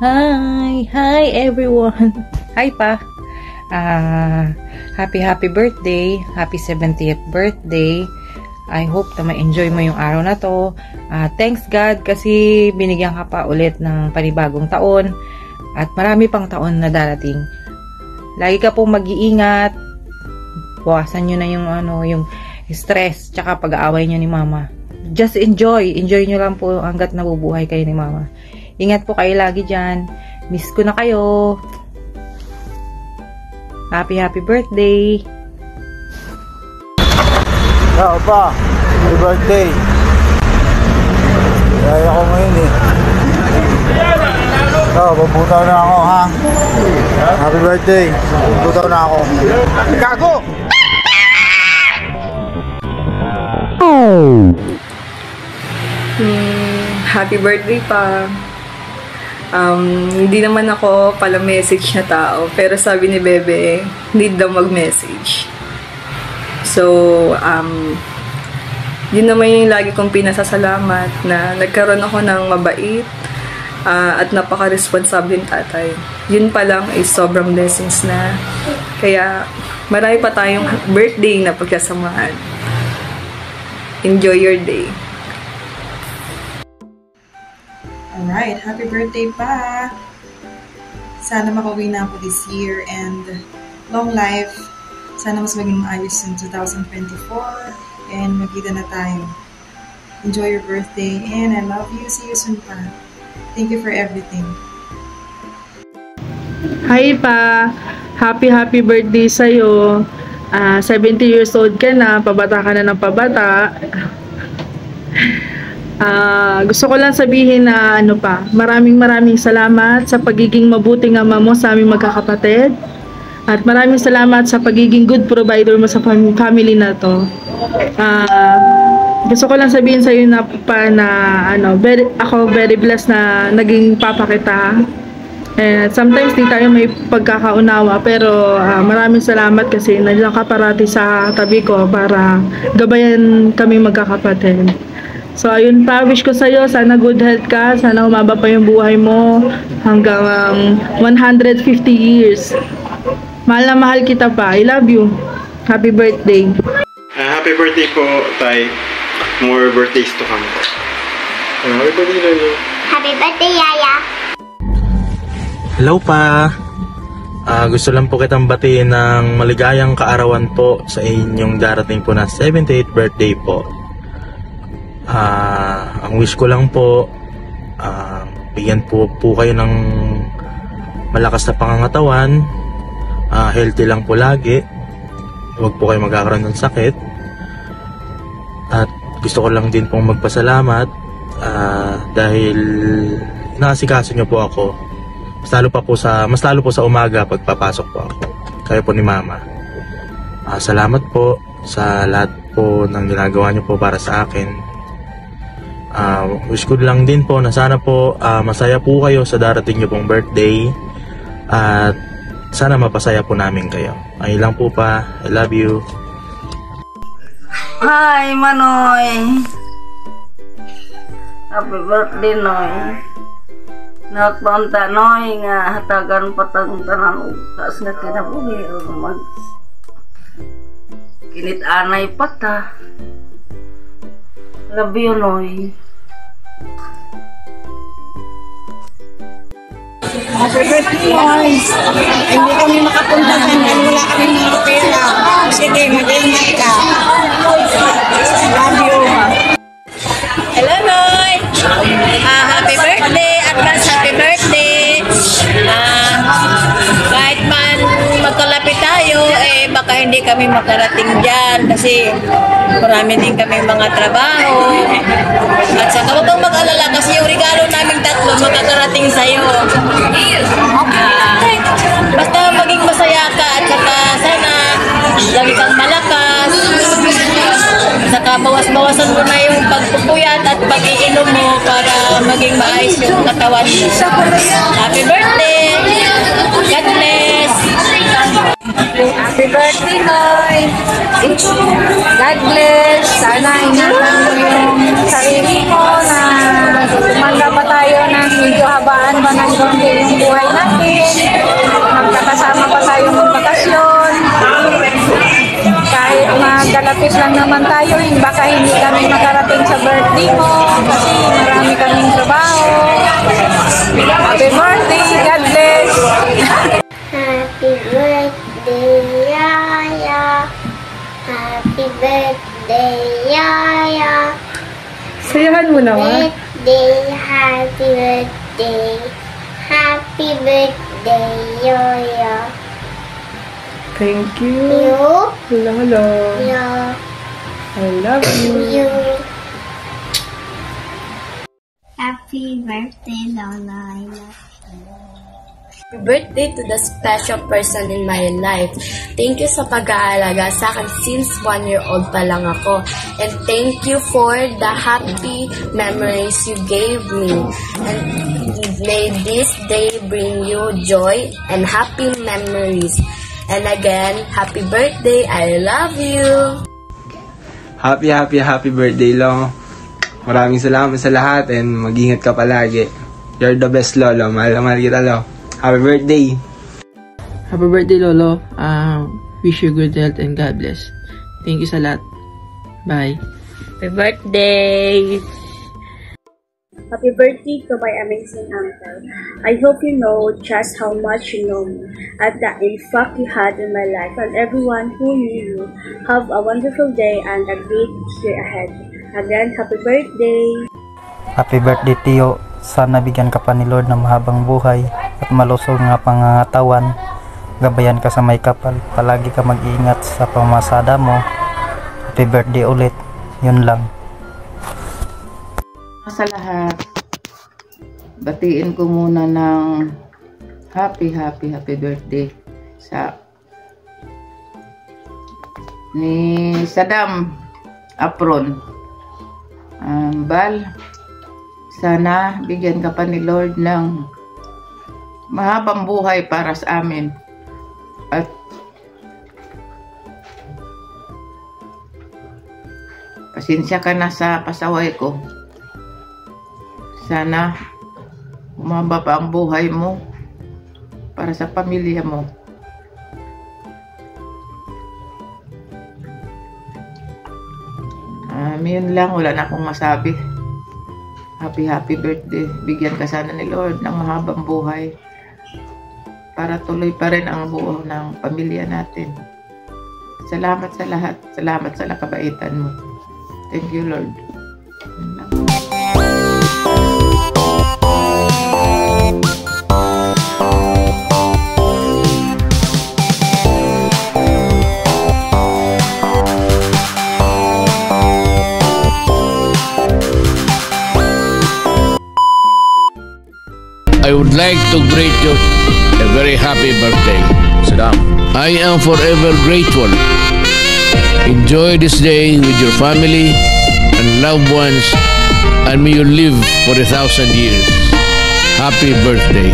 Hi everyone. Hi pa. Happy birthday. Happy 70th birthday. I hope na ma-enjoy mo yung araw na to. Thanks God kasi binigyan ka pa ulit ng panibagong taon at marami pang taon na darating. Lagi ka pong mag-iingat. Bawasan nyo na yung stress tsaka pag-aaway nyo ni mama. Just enjoy nyo lang po hanggat nabubuhay kayo ni mama. Ingat po kayo lagi dyan. Miss ko na kayo. Happy birthday. Ciao pa. Happy birthday. Kaya ako ngayon eh. Babutaw na ako ha. Happy birthday. Babutaw na ako. Gago! Happy birthday pa. Hindi naman ako pala message na tao, pero sabi ni Bebe, need daw mag-message. So, yun naman yung lagi kong pinasasalamat na nagkaroon ako ng mabait at napaka-responsableng tatay. Yun pa lang ay sobrang blessings na. Kaya, marami pa tayong birthday na pagkasamahan. Enjoy your day. Alright, happy birthday pa! Sana makauwi na ako this year and long life. Sana mas maging maayos in 2024 and magkita na tayo. Enjoy your birthday and I love you. See you soon pa. Thank you for everything. Hi pa! Happy birthday sa'yo. 70 years old ka na, pabata ka na ng pabata. Gusto ko lang sabihin na maraming salamat sa pagiging mabuting ama mo sa aming magkakapatid. At maraming salamat sa pagiging good provider mo sa family na to. Gusto ko lang sabihin sa iyo na ako very blessed na naging papa kita. And sometimes di tayo may pagkakaunawa, pero maraming salamat kasi nandiyan ka parati sa tabi ko para gabayan kami magkakapatid. So ayun pa, wish ko sa'yo, sana good health ka, sana umaba pa yung buhay mo hanggang 150 years. Mahal na mahal kita pa, I love you. Happy birthday. Happy birthday po, Tay. More birthdays to come. Happy birthday, Lolo. Happy birthday, Yaya. Hello pa. Gusto lang po kitang batiin ng maligayang kaarawan po sa inyong darating po na 78th birthday po. Ang wish ko lang po, bigyan po kayo ng malakas na pangangatawan, healthy lang po lagi, huwag po kayo magkakaroon ng sakit, at gusto ko lang din pong magpasalamat dahil nakasikaso nyo po ako, mas lalo po sa umaga pagpapasok po ako, kayo po ni mama. Salamat po sa lahat po ng ginagawa nyo po para sa akin. Wish ko lang din po na sana po masaya po kayo sa darating nyo pong birthday at sana mapasaya po namin kayo. Ay lang po pa. I love you. Hi Manoy. Happy birthday Noy. Nagpunta Noy nga hatagan patang tanan taas nga kinabuhi mag kinit anay pata. Love you, Noy. Happy birthday, Noy. Hindi kami makapunta dahil wala kami mga pera. Sige, mag-ingat ka. Love you. Hello, Noy. Happy birthday. Advance happy birthday. Kahit man magkalapit tayo, baka hindi kami makarating dyan kasi marami din kami mga trabaho. At saka huwag kang mag-alala kasi yung regalo naming tatlo makakarating sa'yo. Basta maging masaya ka at saka sana lagi kang malakas. Saka bawas-bawasan mo na yung pagpupuyat at pag-iinom mo para maging maayos yung katawan mo. Happy birthday! God bless! Happy birthday, Noy! God bless! Sana ingatan mo yung sarili mo na tumanda pa tayo ng medyo habaan pa ng konti yung buhay natin. Magkakasama pa tayo magbakasyon. Kahit magalapit lang naman tayo, baka hindi kami makarating sa birthday mo kasi marami kaming trabaho. Happy birthday! God bless! Happy birthday, Yaya. Happy birthday, Yaya. Sayahan mo naman. Happy birthday. Happy birthday, Yaya. Thank you. You. Hello, hello. Yeah. I love you. Happy birthday, Lola. I love you. Happy birthday to the special person in my life. Thank you sa pag-aalaga sa akin since 1 year old pa lang ako. And thank you for the happy memories you gave me. And may this day bring you joy and happy memories. And again, happy birthday. I love you. Happy birthday, Lo. Maraming salamat sa lahat and mag-ingat ka palagi. You're the best, Lolo. Mahal na mahal kita, Lo. Happy birthday! Happy birthday, Lolo. Wish you good health and God bless. Thank you sa lahat. Bye. Happy birthday! Happy birthday to my amazing uncle. I hope you know just how much you know me and the impact you had in my life, and everyone who knew you. Have a wonderful day and a great year ahead. Again, happy birthday! Happy birthday, Tio. Sana bigyan ka pa ni Lord ng mahabang buhay at malusog nga pangangatawan. Gabayan ka sa may kapal. Palagi ka mag-iingat sa pamasada mo. Happy birthday ulit. Yun lang. Sa lahat, batiin ko muna ng happy birthday sa ni Saddam Apron. Bal, sana bigyan ka pa ni Lord ng mahabang buhay para sa amin. At pasensya ka na sa pasaway ko. Sana umaba pa ang buhay mo para sa pamilya mo. Yun lang, wala na akong masabi. Happy birthday. Bigyan ka sana ni Lord ng mahabang buhay para tuloy pa rin ang buo ng pamilya natin. Salamat sa lahat. Salamat sa kabaitan mo. Thank you, Lord. I would like to greet you a very happy birthday, Saddam. I am forever grateful. Enjoy this day with your family and loved ones, and may you live for 1,000 years. Happy birthday.